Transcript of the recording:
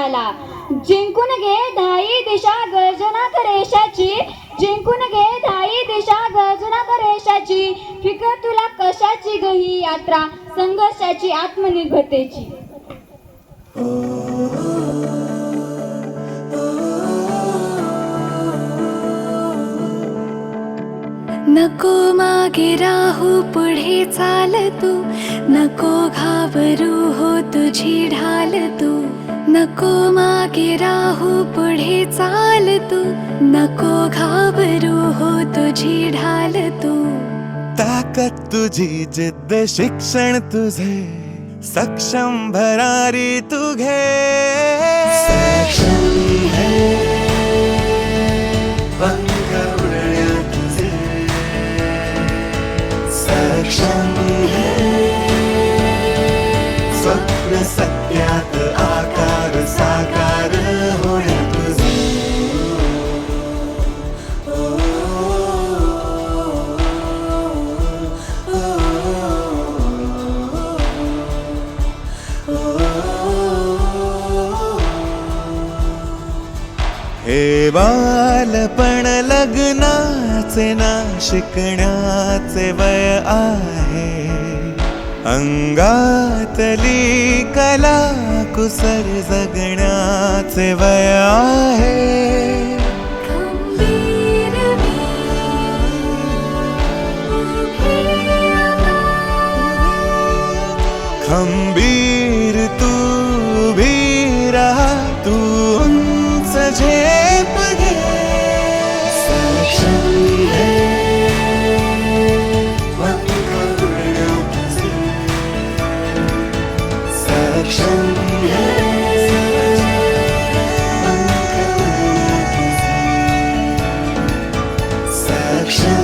झाला. जिंकून घे धाई दिशा गर्जना करेशाची, जिंकून घे धाई दिशा गर्जना करेशाची. फिकर तुला कशाची ग ही यात्रा, संघर्षाची आत्मनिर्भरतेची. नको मागे राहू पुढे चाल तू, नको घाबरू हो तुझी ढाल तू. नको मागे राहू पुढे चाल तू, नको घाबरू हो तुझी ढाल तू. ताकद तुझी जिद्द शिक्षण तुझे, सक्षम भरारी तू घे. सक्षम है पंख उडण्या तुझे, सक्षम है स्वप्न सत्यात आकार साकार होण्या तुझे. हे बालपण लग्नाचे ना शिकण्याचे वय आहे, अंगातली कला कुसर जगण्याचे वय आहे. खंबीर मी उभी आता, खंबीर तू उभी राहा, तू उंच झेप घे. सक्षम है पंख उडण्या तुझे, सक्षम है पंख उडण्या तुझे, सक्षम